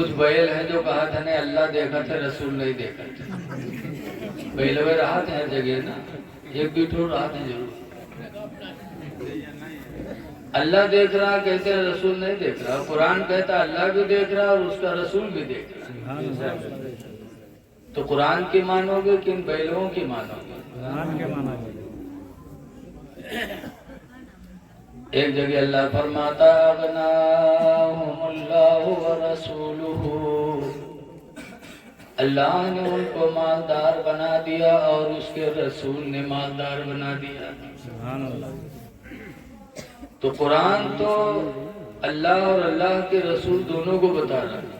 کچھ بیل ہیں جو کہا تھا نہیں اللہ دیکھا تھا رسول نہیں دیکھا تھا. بیلوے رہا تھا ہر جگہ نا, ایک بیٹھو رہا تھا ضرور. اللہ دیکھ رہا کہتے ہیں رسول نہیں دیکھ رہا. قرآن کہتا اللہ بھی دیکھ رہا اور اس کا رسول بھی دیکھ رہا. تو قرآن کی مانو گے کہ ان بیلوں کی مانو گے؟ قرآن کے مانا گے. ایک جگہ اللہ فرماتا اغناہم اللہ ورسولہ, اللہ نے ان کو مالدار بنا دیا اور اس کے رسول نے مالدار بنا دیا. سبحان اللہ. تو قرآن تو اللہ اور اللہ کے رسول دونوں کو بتا رہا ہے.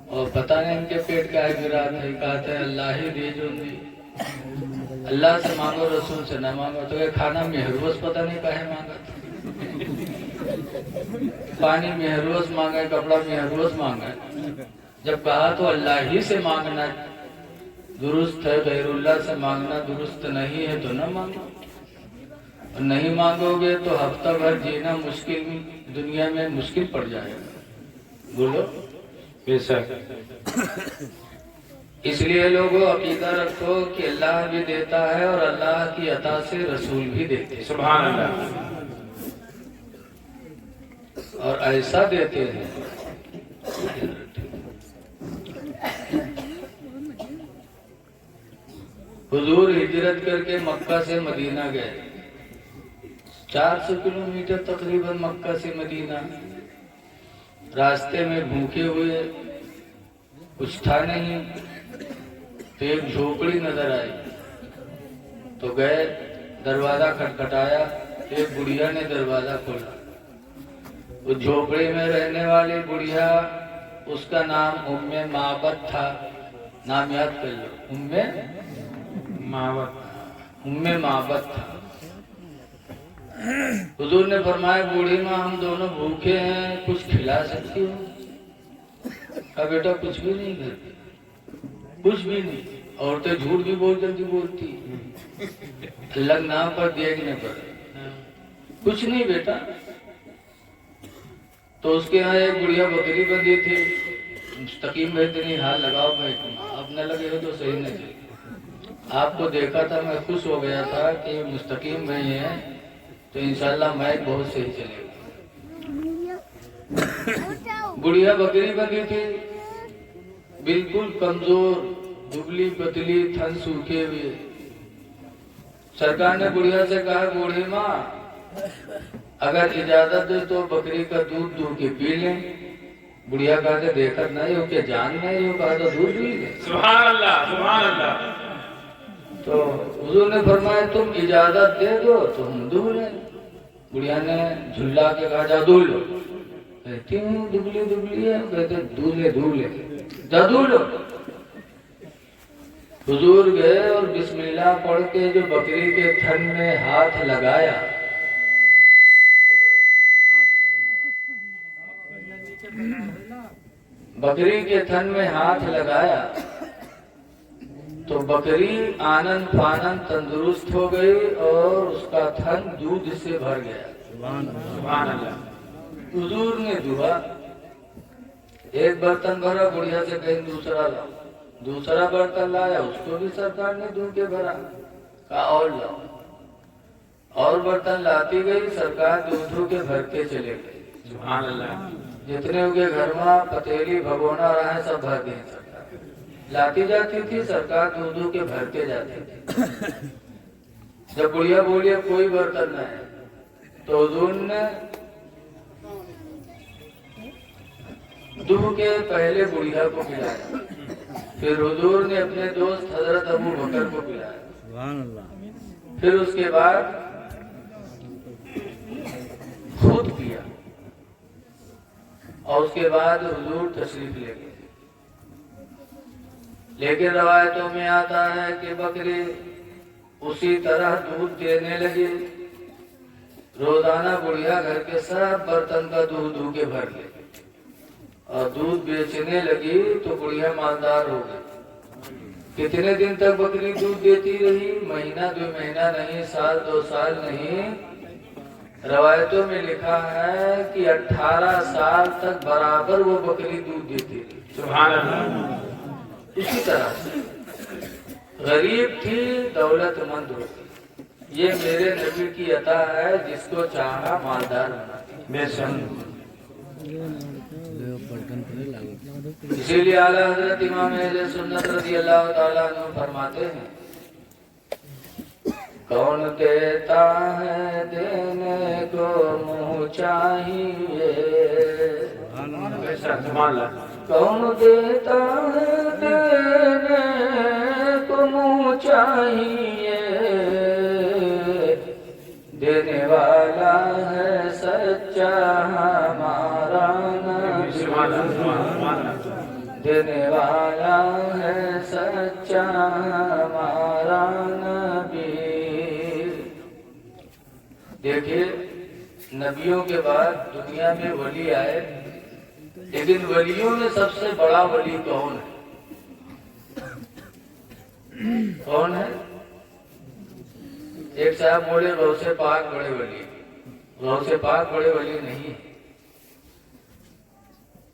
اور پتہ نہیں ان کے پیٹ کا گرا تھا, کہتے ہیں اللہ ہی دے جو دی. اللہ سے مانگو رسول سے نہ مانگو. تو یہ کھانا مہروس پتہ نہیں کہے مانگا تھا, پانی مہروس مانگا ہے, کپڑا مہروس مانگا ہے. جب کہا تو اللہ ہی سے مانگنا درست ہے, غیر اللہ سے مانگنا درست نہیں ہے تو نہ مانگو. نہیں مانگو گے تو ہفتہ بھر جینا مشکل, دنیا میں مشکل پڑ جائے گا. بولو بے شک. اس لیے لوگوں عقیدہ رکھو کہ اللہ بھی دیتا ہے اور اللہ کی عطا سے رسول بھی دیتے ہیں. سبحان اللہ. اور ایسا دیتے ہیں. حضور ہجرت کر کے مکہ سے مدینہ گئے, 400 کلومیٹر تقریباً مکہ سے مدینہ. راستے میں بھوکے ہوئے, کچھ تھا نہیں, تو ایک جھوپڑی نظر آئی تو گئے, دروازہ کھٹکھٹایا, ایک بڑھیا نے دروازہ کھولا. اس جھوپڑی میں رہنے والی بڑھیا, اس کا نام ام معبد تھا. نام یاد کر لو, ام معبد تھا. حضور نے فرمایا بوڑھی ماں ہم دونوں بھوکے ہیں, کچھ کھلا سکتی ہو؟ کہا بیٹا کچھ بھی نہیں کرتی, کچھ بھی نہیں. عورتیں جھوٹ بھی بہت جلدی بولتی, اللہ کے نام پر دیکھنے پر کچھ نہیں بیٹا. تو اس کے یہاں ایک بڑھیا بکری بندھی تھی. مستقیم بہترین ہاتھ لگاؤ بھائی, تم اب نہ لگے ہو تو صحیح نہیں چلے. آپ کو دیکھا تھا میں خوش ہو گیا تھا کہ مستقیم بھائی ہیں تو انشاءاللہ مائک بہت صحیح چلے گا. بڑھیا بکری بندھی تھی, بالکل کمزور, دبلی پتلی, تھن سوکھے ہوئے. سرکار نے بڑھیا سے کہا بوڑھی ماں اگر اجازت دے تو بکری کا دودھ دو کے پی لیں. بڑھیا کہا کہ دیکھت نہیں ہو کہ جان نہیں ہو, کہا تو دودھ پی لیں. سبحان اللہ. سبحان اللہ. تو حضور نے فرمایا تم اجازت دے دو تو ہم دو لیں. بڑھیا نے جھلا کے کہا جا دو لو. کہتی ہوں دبلی دبلی ہے, کہتے دو لے جا دو لو. حضور گئے اور بسم اللہ پڑھ کے جو بکری کے تھن میں ہاتھ لگایا, بکری کے تھن میں ہاتھ لگایا تو بکری آنن فانن تندرست ہو گئی اور اس کا تھن دودھ سے بھر گیا. سبحان اللہ. حضور نے دعا, ایک برتن بھرا, بڑھیا سے کہیں دوسرا لاؤ. دوسرا برتن لایا, اس کو بھی سرکار نے دودھ کے بھرا, کہا اور لاؤ. اور برتن لاتی گئی, سرکار دودھوں کے بھرتے چلے گئے. سبحان اللہ. جتنے ان کے گھر میں پتیلی بھگونا رہے سب بھر گئے. سرکار لاتی جاتی تھی, سرکار دودھوں کے بھرتے جاتے تھے. جب بڑھیا بولی اب کوئی برتن نہ ہے تو حضور نے دودھ کے پہلے بڑھیا کو پلایا, پھر حضور نے اپنے دوست حضرت ابو بکر کو پلایا, سبحان اللہ. پھر اس کے بعد خود پیا, اور اس کے بعد حضور تشریف لے گئے. لیکن روایتوں میں آتا ہے کہ بکری اسی طرح دودھ دینے لگی. روزانہ بڑھیا گھر کے سب برتن کا دودھ دھو کے بھر لے اور دودھ بیچنے لگی تو بڑھیا مالدار ہو گئی. کتنے دن تک بکری دودھ دیتی رہی؟ مہینہ 2 مہینہ نہیں, سال 2 سال نہیں, روایتوں میں لکھا ہے کہ 18 سال تک برابر وہ بکری دودھ دیتی تھی. سبحان اللہ. اسی طرح سے غریب تھی دولت مند ہوتی. یہ میرے نبی کی عطا ہے، جس کو چاہا مالدار بناتی. بے شک. اسی لیے اعلیٰ حضرت امام اہل سنت رضی اللہ تعالیٰ عنہ فرماتے ہیں، کون دیتا ہے دینے کو منہ چاہیے. بے شک. سبحان اللہ. کون دیتا ہے دینے کو منہ چاہیے، دینے والا ہے سچا ہمارا نبی. سبحان اللہ. دینے والا ہے سچا ہمارا نبی. دیکھیے نبیوں کے بعد دنیا میں ولی آئے، لیکن ولیوں میں سب سے بڑا ولی کون ہے؟ کون ہے؟ ایک صاحب بولے غوث پاک بڑے ولی. غوث پاک بڑے ولی نہیں.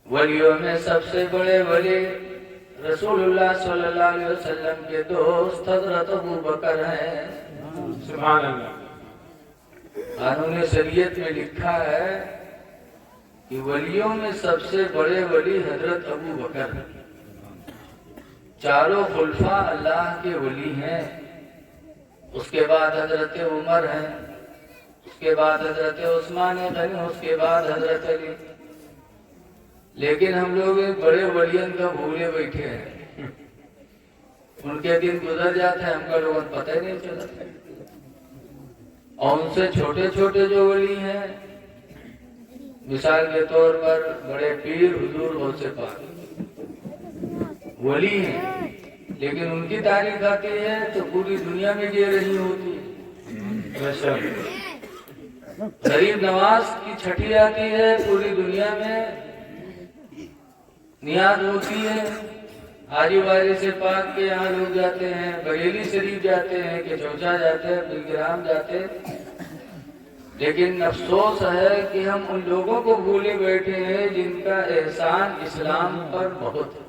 ولیوں میں سب سے بڑے ولی رسول اللہ صلی اللہ علیہ وسلم کے دوست حضرت ابو بکر ہیں. سبحان اللہ. قانون شریعت میں لکھا ہے کہ ولیوں میں سب سے بڑے ولی حضرت ابو بکر ہیں. چاروں خلفاء اللہ کے ولی ہیں. اس کے بعد حضرت عمر ہیں، اس کے بعد حضرت عثمان غنی، اس کے بعد حضرت علی. لیکن ہم لوگ بڑے ولیوں کا بھولے بیٹھے ہیں. ان کے دن گزر جاتے ہیں، ہم کا لوگوں کو پتہ ہی نہیں چلا. اور ان سے چھوٹے چھوٹے جو ولی ہیں، مثال کے طور پر بڑے پیر حضور غوث پاک ولی ہیں، لیکن ان کی تاریخ آتی ہے تو پوری دنیا میں یہ رہی ہوتی ہے. بے شک. غریب نواز کی چھٹی آتی ہے، پوری دنیا میں نیاز ہوتی ہے. حاجی واری سے پاک کے یہاں لوگ جاتے ہیں، بریلی شریف جاتے ہیں، کہ چوچا جاتے ہیں، بلگرام جاتے ہیں. لیکن افسوس ہے کہ ہم ان لوگوں کو بھولے بیٹھے ہیں جن کا احسان اسلام پر بہت ہے.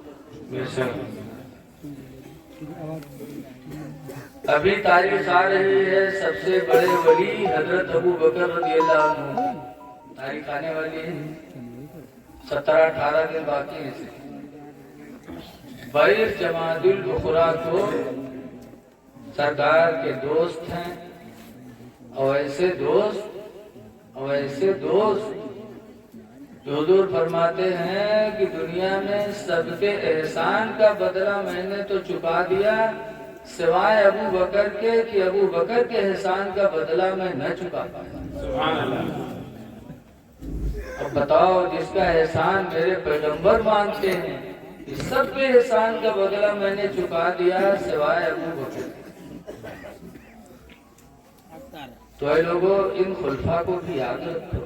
بے شک. ابھی تاریخ آ رہی ہے، سب سے بڑے ولی حضرت ابو بکر رضی اللہ عنہ. تاریخ آنے والی ہے، 17-18 دن باقی ہیں. 22 جمادی الاخری کو سرکار کے دوست ہیں. اور ایسے دوست جو حضور فرماتے ہیں کہ دنیا میں سب کے احسان کا بدلہ میں نے تو چکا دیا سوائے ابو بکر کے، کہ ابو بکر کے احسان کا بدلہ میں نہ چکا پایا. سبحان اللہ. اب بتاؤ، جس کا احسان میرے پیغمبر مانتے ہیں کہ سب کے احسان کا بدلہ میں نے چکا دیا سوائے ابو بکر. تو اے لوگوں، ان خلفاء کو بھی یاد رکھو،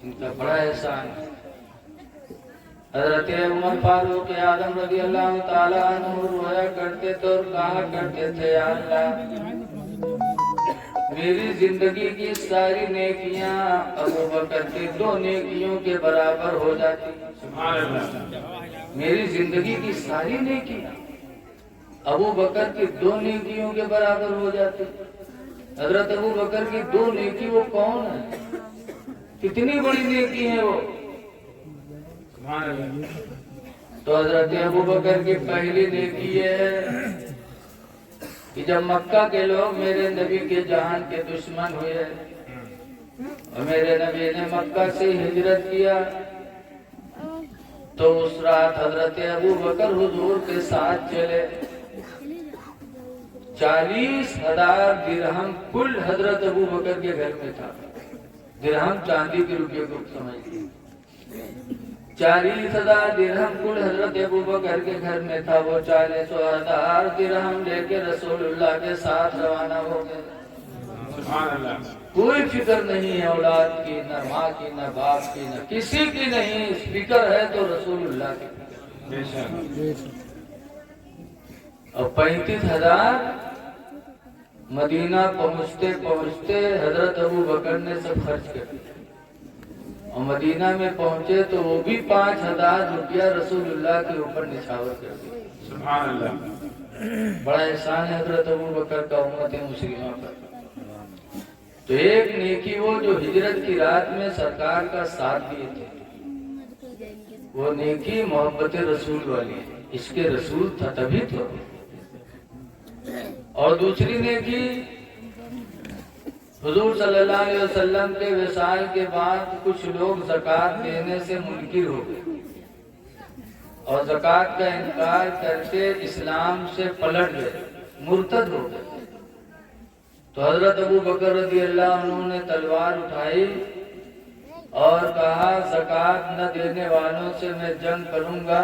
ان کا بڑا احسان ہے. حضرت عمر فاروق اعظم رضی اللہ تعالیٰ عنہ رویا کرتے تھے اور کہا کرتے تھے، یا اللہ میری زندگی کی ساری نیکیاں ابو بکر کی 2 نیکیوں کے برابر ہو جاتی. سبحان اللہ. میری زندگی کی ساری نیکیاں ابو بکر کی 2 نیکیوں کے برابر ہو جاتی. حضرت ابو بکر کی 2 نیکی وہ کون ہے؟ کتنی بڑی نیکی ہے وہ. سبحان اللہ. تو حضرت ابو بکر کی پہلی نیکی یہ ہے کہ جب مکہ کے لوگ میرے نبی کے جان کے دشمن ہوئے اور میرے نبی نے مکہ سے ہجرت کیا، تو اس رات حضرت ابو بکر حضور کے ساتھ چلے. 40,000 درہم کل حضرت ابو بکر کے گھر میں تھا. درہم چاندی کے روپے کو سمجھتے. 40,000 درہم کل حضرت ابو بکر کے گھر میں تھا. وہ 40,000 درہم لے کے رسول اللہ کے ساتھ روانہ ہو گئے. سبحان اللہ. کوئی فکر نہیں ہے اولاد کی، نہ ماں کی، نہ باپ کی، نہ کسی کی نہیں. فکر ہے تو رسول اللہ کی. بے شک. اور 35,000 مدینہ پہنچتے پہنچتے حضرت ابو بکر نے سب خرچ کر دیا، اور مدینہ میں پہنچے تو وہ بھی 5,000 روپیہ رسول اللہ کے اوپر نچھاور کر دیا۔ سبحان اللہ۔ بڑا احسان ہے حضرت ابو بکر کا امت مسلمہ پر۔ تو ایک نیکی وہ جو ہجرت کی رات میں سرکار کا ساتھ دیے تھے، وہ نیکی محبت رسول والی ہے، اس کے رسول تھا تبھی تو۔ اور دوسری نیکی حضور صلی اللہ علیہ وسلم کے وصال کے بعد کچھ لوگ زکوٰۃ دینے سے منکر ہو گئے اور زکوٰۃ کا انکار کر کے اسلام سے پلٹ گئے، مرتد ہو گئے۔ تو حضرت ابو بکر رضی اللہ عنہ نے تلوار اٹھائی اور کہا زکوٰۃ نہ دینے والوں سے میں جنگ کروں گا،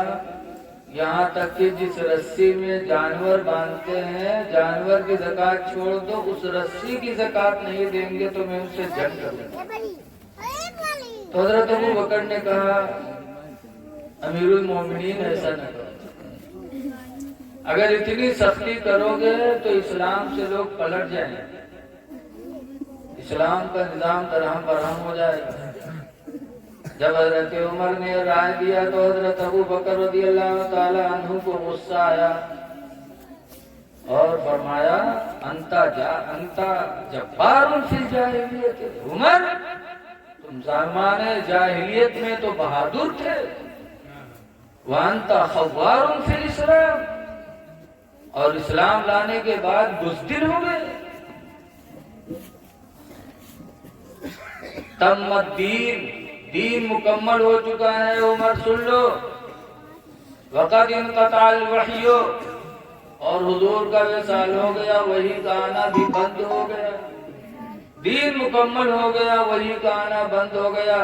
یہاں تک کہ جس رسی میں جانور باندھتے ہیں جانور کی زکوٰۃ چھوڑ دو، اس رسی کی زکوٰۃ نہیں دیں گے تو میں ان سے جنگ کروں گا۔ تو حضرت ابو بکر نے کہا امیر المومنین ایسا نہ کرو، اگر اتنی سختی کرو گے تو اسلام سے لوگ پلٹ جائیں گے، اسلام کا نظام درہم برہم ہو جائے گا۔ جب حضرت عمر نے رائے دیا تو حضرت ابو بکر رضی اللہ تعالی عنہ کو غصہ آیا اور فرمایا انتا جبار فی الجاہلیت، عمر تم زمان جاہلیت میں تو بہادر تھے، وانتا خوار فی الاسلام، اور اسلام لانے کے بعد بزدل ہو گئے۔ تم الدین، دین مکمل ہو چکا ہے عمر سن لو، وقد انقطع الوحی، اور حضور کا وصال ہو گیا، وحی کا آنا بھی بند ہو گیا، دین مکمل ہو گیا، وحی کا آنا بند ہو گیا۔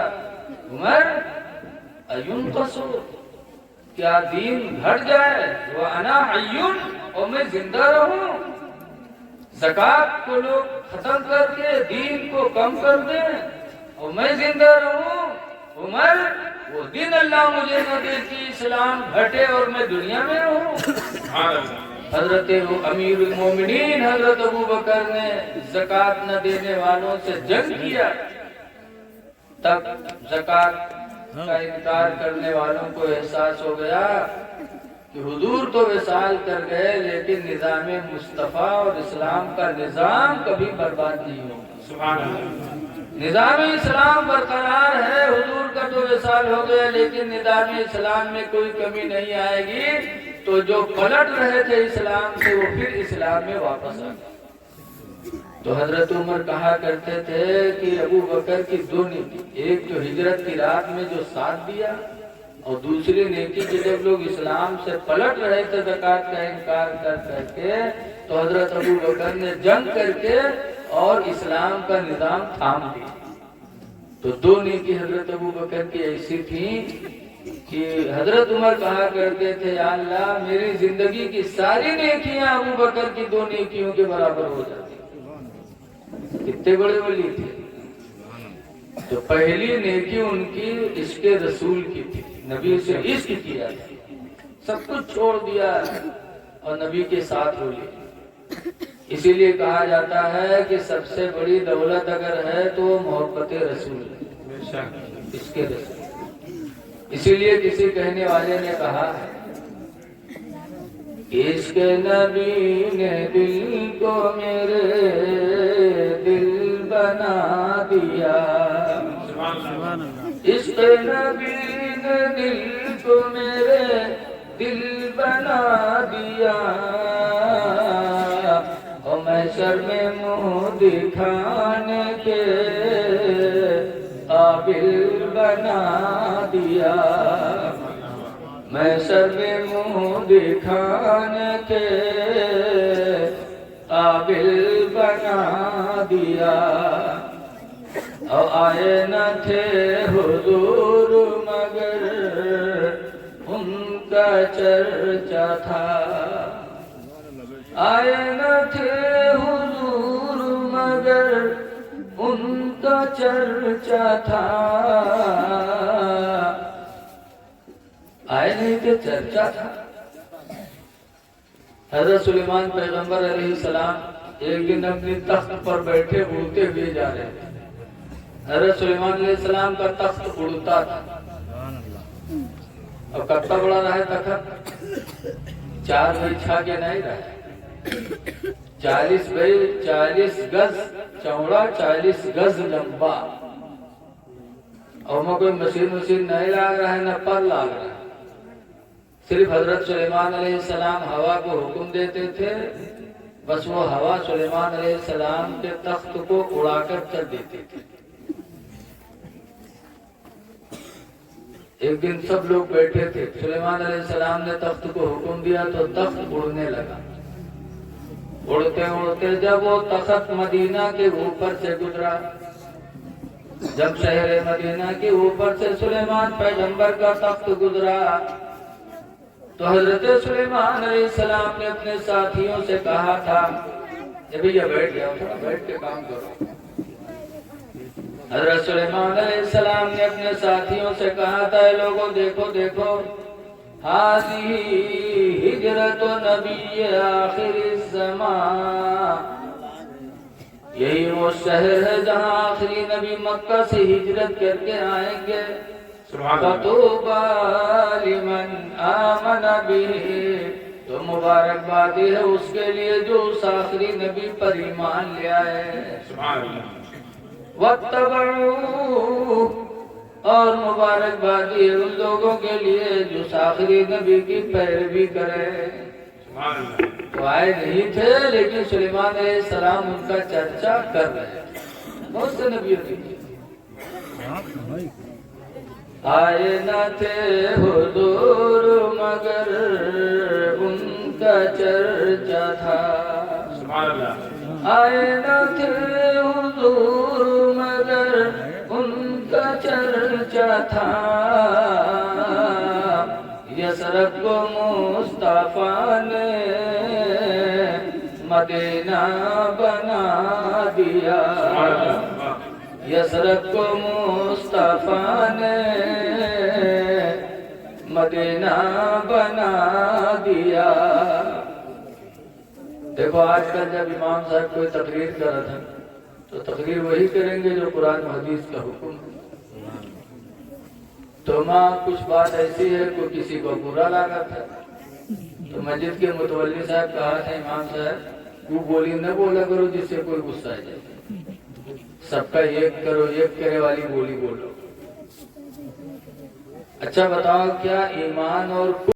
عمر اینقص، کیا دین گھٹ جائے، وانا حی، اور میں زندہ رہوں، زکوٰۃ کو لوگ ختم کر کے دین کو کم کر دیں اور میں زندہ رہوں؟ عمر وہ دن اللہ مجھے نہ دے کہ اسلام گھٹے اور میں دنیا میں رہوں۔ حضرت امیر المومنین حضرت ابو بکر نے زکوٰۃ نہ دینے والوں سے جنگ کیا، تب زکوٰۃ کا انکار کرنے والوں کو احساس ہو گیا کہ حضور تو وصال کر گئے لیکن نظام مصطفیٰ اور اسلام کا نظام کبھی برباد نہیں ہوگا۔ سبحان اللہ۔ نظام اسلام برقرار ہے، حضور کا تو وصال ہو گیا لیکن نظام اسلام میں کوئی کمی نہیں آئے گی، تو جو پلٹ رہے تھے اسلام سے وہ پھر اسلام میں واپس آ گئے۔ تو حضرت عمر کہا کرتے تھے کہ ابو بکر کی دو نیکی، ایک جو ہجرت کی رات میں جو ساتھ دیا، اور دوسری نیکی کہ جب لوگ اسلام سے پلٹ رہے تھے زکوٰۃ کا انکار کر کے، تو حضرت ابو بکر نے جنگ کر کے اور اسلام کا نظام تھام دیا۔ تو دو نیکی حضرت ابو بکر کی ایسی تھی کہ حضرت عمر کہا کرتے تھے یا اللہ میری زندگی کی ساری نیکیاں ابو بکر کی دو نیکیوں کے برابر ہو جاتی۔ کتنے بڑے ولی تھے۔ تو پہلی نیکی ان کی عشق رسول کی تھی، نبی سے عشق کیا تھا، سب کچھ چھوڑ دیا اور نبی کے ساتھ ہو لیا۔ اسی لیے کہا جاتا ہے کہ سب سے بڑی دولت اگر ہے تو وہ محبت رسول ہے، عشق رسول۔ اسی لیے کسی کہنے والے نے کہا عشق نبی نے دل کو میرے دل بنا دیا، عشق نبی نے دل کو میرے دل بنا دیا، اور محشر میں منہ دکھانے کے قابل بنا دیا، محشر میں منہ دکھانے کے قابل بنا دیا، اور آئے نہ تھے حضور مگر ان کا چرچا تھا، آئے نہ تھے حضور مگر ان کا چرچا تھا، آئے نہیں تھے چرچا تھا۔ حضرت سلیمان پیغمبر علیہ السلام ایک دن اپنی تخت پر بیٹھے اڑتے ہوئے جا رہے تھے. حضرت سلیمان علیہ السلام کا تخت اڑتا تھا. سبحان اللہ. اور کتنا بڑا رہا تخت؟ 4 بائی 6 کے نہیں رہا. 40 بائی 40 گز چوڑا، 40 گز لمبا. اور میں کوئی مشین نہیں لاگ رہا ہے، نہ پر لاگ رہا ہے. صرف حضرت سلیمان علیہ السلام ہوا کو حکم دیتے تھے، بس وہ ہوا سلیمان علیہ السلام کے تخت کو اڑا کر چل دیتی تھی. ایک دن سب لوگ بیٹھے تھے، سلیمان علیہ السلام نے تخت کو حکم دیا تو تخت اڑنے لگا. اڑتے اڑتے جب وہ تخت مدینہ کے اوپر سے گزرا، جب شہر مدینہ کے اوپر سے سلیمان پیغمبر کا تخت گزرا، تو حضرت سلیمان علیہ السلام نے اپنے ساتھیوں سے کہا تھا کہ بھیا بیٹھ جاؤ، تھوڑا بیٹھ کے کام کرو. حضرت سلیمان علیہ السلام نے اپنے ساتھیوں سے کہا تھا، اے لوگوں دیکھو دیکھو، ہاذی ہجرت نبی آخر الزمان، یہی وہ شہر ہے جہاں آخری نبی مکہ سے ہجرت کر کے آئیں گے. فَطُوبَىٰ لِمَنْ آمَنَ بِهِ، تو مبارکبادی ہے اس کے لیے جو اس آخری نبی پر ایمان لے آئے. وَاتَّبَعُوهُ، اور مبارکبادی ہے ان لوگوں کے لیے جو اس آخری نبی کی پیروی کرے. تو آئے نہیں تھے، لیکن سلیمان علیہ السلام ان کا چرچا کر رہے تھے. بہت سے نبیوں کی آئے نہ تھے حضور مگر ان کا چرچا تھا. آئے نہ تھے حضور مگر ان کا چرچا تھا. یثرب کو مصطفیٰ نے مدینہ بنا دیا. یثرب کو مصطفیٰ نے مدینہ بنا دیا. دیکھو آج کل جب امام صاحب کوئی تقریر کر رہا تھا تو تقریر وہی کریں گے جو قرآن و حدیث کا حکم ہے. تو ماں کچھ بات ایسی ہے کوئی کسی کو برا لگا تھا تو مسجد کے متولی صاحب کہا تھا، امام صاحب وہ بولی نہ بولا کرو جس سے کوئی غصہ آ جائے، سب کا ایک کرو، ایک کرے والی بولی بولو. اچھا بتاؤ، کیا ایمان اور